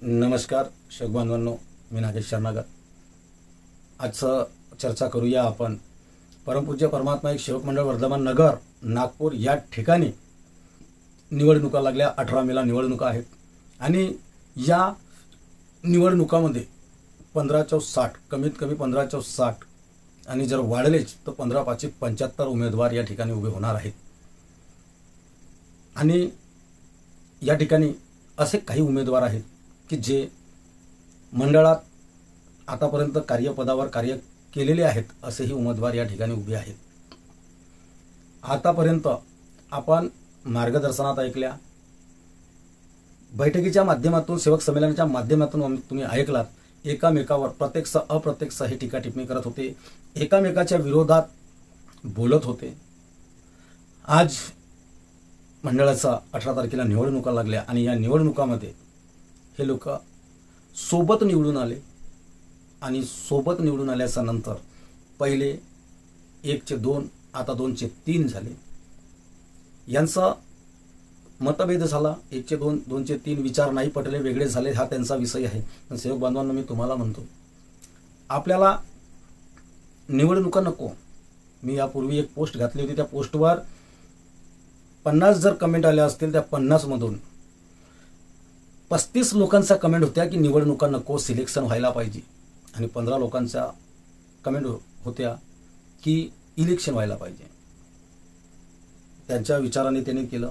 नमस्कार शेख बांधवांनो, मी नागेश शर्मागर। आज चर्चा करूया आपण परमपूज्य परमात्मा एक सेवक मंडळ वर्धमान नगर नागपूर या ठिकाणी निवडणुका लागल्या। 18 मेला निवडणुका आहेत आणि या निवडणुकामध्ये 15/60 कमीत कमी 15/60 आणि जर वाढलेच तर 15/75 उमेदवार या ठिकाणी उभे होणार आहेत। आणि या ठिकाणी असे काही उमेदवार आहेत की जे मंडळात आतापर्यंत कार्यपदावर कार्य केलेले आहेत, असेही उमेदवार या ठिकाणी उभे आहेत। आतापर्यंत आपण मार्गदर्शनात ऐकल्या, बैठकीच्या माध्यमातून, सेवक संमेलनाच्या माध्यमातून तुम्ही ऐकलात, एकामेकावर प्रत्यक्ष अप्रत्यक्ष हे टीका टिप्पणी करत होते, एकामेकाच्या विरोधात बोलत होते। आज मंडळाचा 18 तारखेला निवडणुका लागल्या आणि या निवडणुकामध्ये हे लोक सोबत निवडून आले आणि सोबत निवडून आल्याच्या नंतर पहिले 1चे 2 आता 2चे 3 झाले। यांचा मतभेद झाला, 1चे 2 2चे 3 विचार नाही पटले, वेगळे झाले, हा त्यांचा विषय आहे। पण सेवक बांधवांना मी तुम्हाला म्हणतो, आपल्याला निवडणुका नको। मी यापूर्वी एक पोस्ट घातली होती, त्या पोस्टवर 50 जर कमेंट आल्या असतील, त्या 50 मधून 35 लोकांचा कमेंट होत्या की निवडणुका नको, सिलेक्शन व्हायला पाहिजे, आणि 15 लोकांचा कमेंट होत्या की इलेक्शन व्हायला पाहिजे। त्यांच्या विचाराने त्यांनी केलं।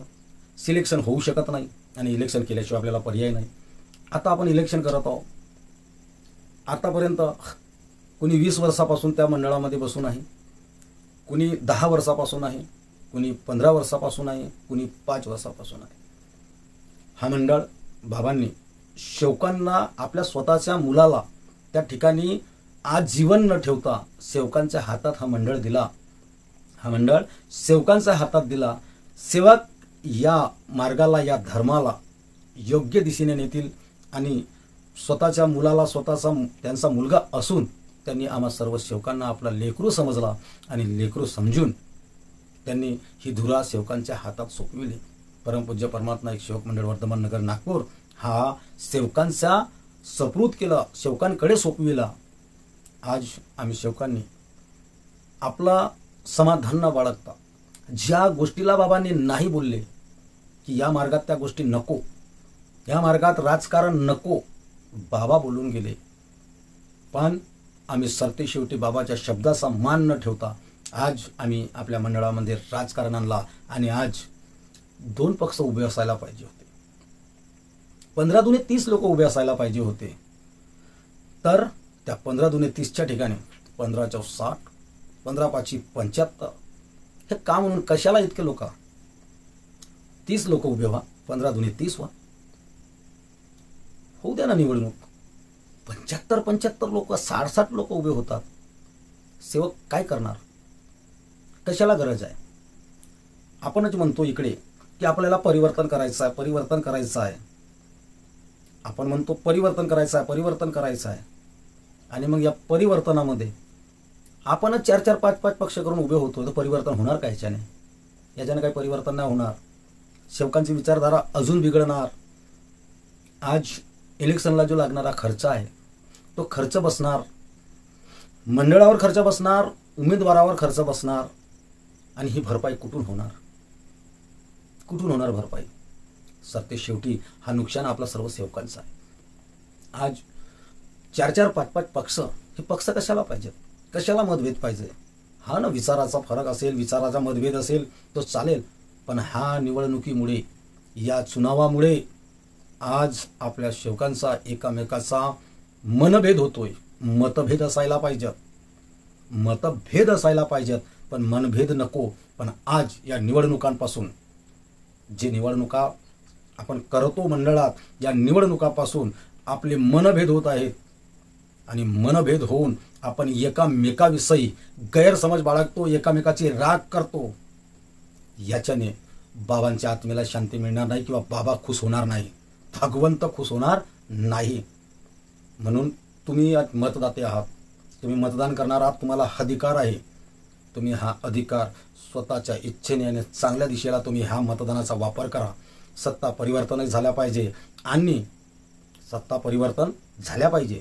सिलेक्शन होऊ शकत नाही आणि इलेक्शन केल्याशिवाय आपल्याला पर्याय नाही। आता आपण इलेक्शन करत आहोत। आतापर्यंत कोणी 20 वर्षापासून त्या मंडळामध्ये बसून आहे, कोणी 10 वर्षापासून आहे, कोणी 15 वर्षापासून आहे, कोणी 5 वर्षापासून आहे। हा मंडळ बाबांनी सेवकांना, आपल्या स्वतःच्या मुलाला त्या ठिकाणी आज जीवन न ठेवता सेवकांच्या हातात हा मंडळ दिला। हा मंडळ सेवकांच्या हातात दिला। सेवक या मार्गाला, या धर्माला योग्य दिशेने नेतील आणि स्वतःच्या मुलाला, स्वतःचा त्यांचा मुलगा असून त्यांनी आम्हा सर्व सेवकांना आपला लेकरू समजला आणि लेकरू समजून त्यांनी ही धुरा सेवकांच्या हातात सोपविली। परमपूज्य परमात्मा एक सेवक मंडळ वर्धमान नगर नागपूर हा सेवकांचा सपूत केला, सेवकांकडे सोपविला। आज आम्ही सेवकांनी आपला समाधान न बाळगता, ज्या गोष्टीला बाबांनी नाही बोलले की या मार्गात त्या गोष्टी नको, या मार्गात राजकारण नको, बाबा बोलून गेले, पण आम्ही सरते शेवटी बाबाच्या शब्दाचा मान न ठेवता आज आम्ही आपल्या मंडळामध्ये राजकारण आणला आणि आज 2 पक्ष उभे असायला पाहिजे होते, 15 दुने 30 लोक उभे असायला पाहिजे होते। तर त्या 15 दुने 30च्या ठिकाणी 15/60 15/75 हे का म्हणून, कशाला इतके लोक? 30 लोक उभे व्हा, 15 दुने 30 व्हा, होऊ द्या ना निवडणूक। 75 लोक, 60 लोक उभे होतात, सेवक काय करणार? कशाला गरज आहे? आपणच म्हणतो इकडे की आपल्याला परिवर्तन करायचं आहे, परिवर्तन करायचं आहे, आपण म्हणतो परिवर्तन करायचं आहे, परिवर्तन करायचं आहे, आणि मग या परिवर्तनामध्ये आपणच 4-4 5-5 पक्ष करून उभे होतो, तर परिवर्तन होणार का याच्याने? याच्याने काही परिवर्तन नाही होणार। सेवकांची विचारधारा अजून बिघडणार। आज इलेक्शनला जो लागणारा खर्च आहे तो खर्च बसणार, मंडळावर खर्च बसणार, उमेदवारावर खर्च बसणार, आणि ही भरपाई कुठून होणार? कुठून होणार भरपाई? सरते शेवटी हा नुकसान आपला सर्व सेवकांचा आहे। आज 4-4 5-5 पक्ष, हे पक्ष कशाला पाहिजेत? कशाला मतभेद पाहिजे? हा ना, विचाराचा फरक असेल, विचाराचा मतभेद असेल तो चालेल, पण हा निवडणुकीमुळे, या चुनावामुळे आज आपल्या सेवकांचा एकामेकाचा मनभेद होतोय। मतभेद असायला पाहिजेत, मतभेद असायला पाहिजेत, पण मनभेद नको। पण आज या निवडणुकांपासून, जे निवडणुका आपण करतो मंडळात, या निवडणुकापासून आपले मनभेद होत आहेत आणि मनभेद होऊन आपण एकामेकाविषयी गैरसमज बाळगतो, एकामेकाची राग करतो। याच्याने बाबांच्या आत्मेला शांती मिळणार नाही किंवा बाबा खुश होणार नाही, भगवंत खुश होणार नाही। म्हणून तुम्ही मतदाते आहात, तुम्ही मतदान करणार आहात, तुम्हाला अधिकार आहे। तुम्ही हा अधिकार स्वतःच्या इच्छेने आणि चांगल्या दिशेला तुम्ही हा मतदानाचा वापर करा। सत्ता परिवर्तन झाला पाहिजे आणि सत्ता परिवर्तन झाल्या पाहिजे.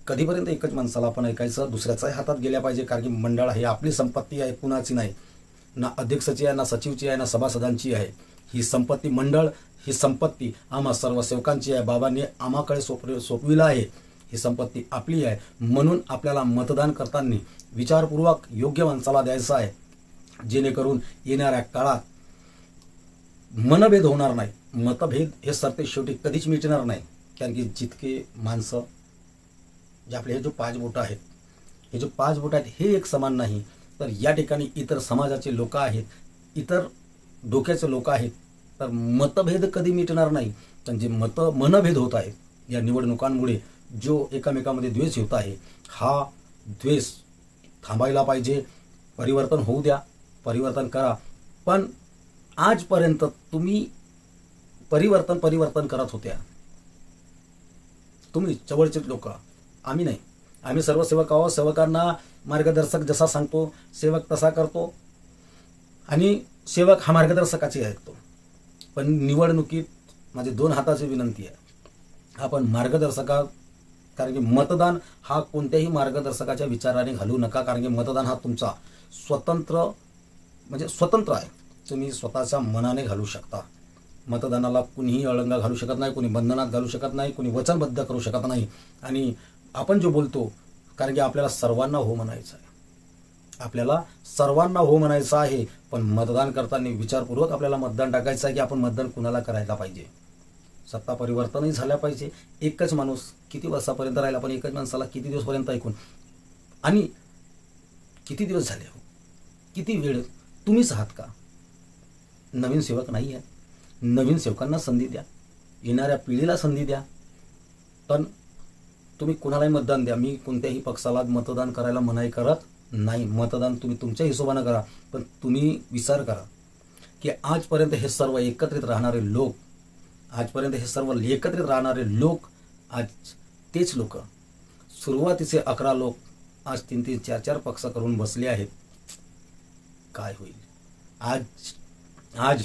कधीपर्यंत एकच माणसाला आपण ऐकायचं, दुसऱ्याच्याही हातात गेल्या पाहिजे. कारण की मंडळ ही आपली संपत्ती आहे, कुणाची नाही. ना अध्यक्षाची आहे, ना सचिवची आहे, ना सभासदांची आहे. ही संपत्ती मंडळ, ही संपत्ती आम्हा सर्व सेवकांची आहे. बाबांनी आम्हाकडे सोपविलं आहे. ही संपत्ती आपली आहे. म्हणून आपल्याला मतदान करताना विचारपूर्वक योग्य माणसाला द्यायचं आहे, जेणेकरून येणाऱ्या काळात मनभेद होणार नाही. मतभेद हे सरते शेवटी कधीच मिटणार नाही. कारण की जितके माणसं जे आपले हे जो 5 बोटं आहेत, हे जो 5 बोटं आहेत हे एक समान नाही. तर या ठिकाणी इतर समाजाचे लोक आहेत, इतर डोक्याचे लोक आहेत. तर मतभेद कधी मिटणार नाही. पण जे मनभेद होत आहेत या निवडणुकांमुळे, जो एकामेकामध्ये द्वेष होत आहे, हा द्वेष थांबायला पाहिजे. परिवर्तन होऊ द्या, परिवर्तन करा. पण आजपर्यंत तुम्ही परिवर्तन करत होत्या. तुम्ही जवळचे लोक, आम्ही नाही. आम्ही सर्व सेवक आहोत. सेवकांना मार्गदर्शक जसा सांगतो सेवक तसा करतो, आणि सेवक हा मार्गदर्शकाची ऐकतो. पण निवडणुकीत माझी 2 हाताची विनंती आहे, आपण मार्गदर्शका, कारण की मतदान हा कोणत्याही मार्गदर्शकाच्या विचाराने घालू नका. कारण की मतदान हा तुमचा स्वतंत्र आहे. तुम्ही स्वतःच्या मनाने घालू शकता. मतदानाला कुणीही अळंगा घालू शकत नाही, कुणी बंधनात घालू शकत नाही, कुणी वचनबद्ध करू शकत नाही. आणि आपण जो बोलतो, कारण की आपल्याला सर्वांना हो म्हणायचं आहे, आपल्याला सर्वांना हो म्हणायचं आहे. पण मतदान करताना विचारपूर्वक आपल्याला मतदान टाकायचं आहे की आपण मतदान कुणाला करायला पाहिजे. सत्ता परिवर्तनही झाल्या पाहिजे. एकच माणूस किती वर्षापर्यंत राहिला, पण एकच माणसाला किती दिवसपर्यंत ऐकून, आणि किती दिवस झाले, किती वेळ तुम्हीच आहात का? नवीन सेवक नाही आहे. नवीन सेवकांना संधी द्या, येणाऱ्या पिढीला संधी द्या. पण तुम्ही कुणालाही मतदान द्या. मी कोणत्याही पक्षाला मतदान करायला मनाई करत नाही. मतदान तुम्ही तुमच्या हिशोबानं करा. पण तुम्ही विचार करा की आजपर्यंत हे सर्व एकत्रित राहणारे लोक, आज तेच लोक, सुरुवातीचे 11 लोक आज 3-3, 4-4 पक्ष करून बसले आहेत. काय होईल? आज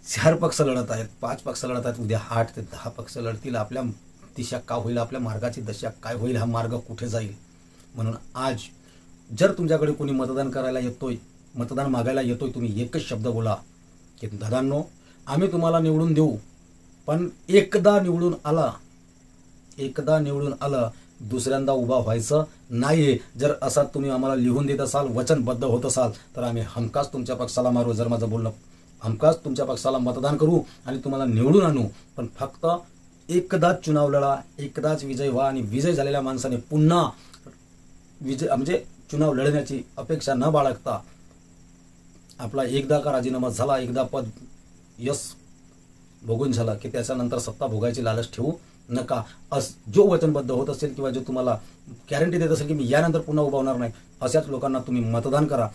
4 पक्ष लढत आहेत, 5 पक्ष लढत आहेत. उद्या 8 ते 10 पक्ष लढतील. आपल्या दिशा काय होईल? आपल्या मार्गाची दशा काय होईल? हा मार्ग कुठे जाईल? म्हणून आज जर तुमच्याकडे कोणी मतदान करायला येतोय, मतदान मागायला येतोय, तुम्ही एकच शब्द बोला की दादांनो, आम्ही तुम्हाला निवडून देऊ, पण एकदा निवडून आलं दुसऱ्यांदा उभा व्हायचं नाही. जर असा तुम्ही आम्हाला लिहून देत असाल, वचनबद्ध होत असाल, तर आम्ही हमखास तुमच्या पक्षाला मारू. जर माझं बोलणं, हमखास तुमच्या पक्षाला मतदान करू आणि तुम्हाला निवडून आणू. पण फक्त एकदाच चुनाव लढा, एकदाच विजय व्हा. आणि विजय झालेल्या माणसाने पुन्हा म्हणजे चुनाव लढण्याची अपेक्षा न बाळगता, आपला एकदा का राजीनामा झाला, एकदा पद यश भोगून झाला की त्याच्यानंतर सत्ता भोगायची लालच ठेवू नका. जो वचनबद्ध होत असेल किंवा जो तुम्हाला गॅरंटी देत असेल की मी यानंतर पुन्हा उभा होणार नाही, अशाच लोकांना तुम्ही मतदान करा.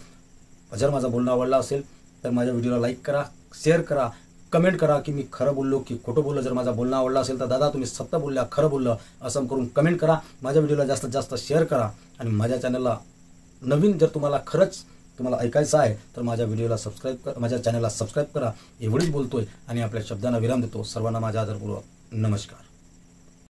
जर माझं बोलणं आवडलं असेल तर माझ्या व्हिडिओला लाईक करा, शेअर करा, कमेंट करा की मी खरं बोललो की खोटं बोललो. जर माझं बोलणं आवडलं असेल तर दादा तुम्ही सत्य बोलल्या, खरं बोललं असं करून कमेंट करा. माझ्या व्हिडिओला जास्तीत जास्त शेअर करा. आणि माझ्या चॅनलला नवीन, जर तुम्हाला खरंच ऐकायचं आहे तर माझ्या व्हिडिओला सबस्क्राईब करा, माझ्या चॅनलला सबस्क्राईब करा. एवढीच बोलतोय आणि आपल्या शब्दांना विराम देतो. सर्वांना माझा आदरपूर्वक नमस्कार.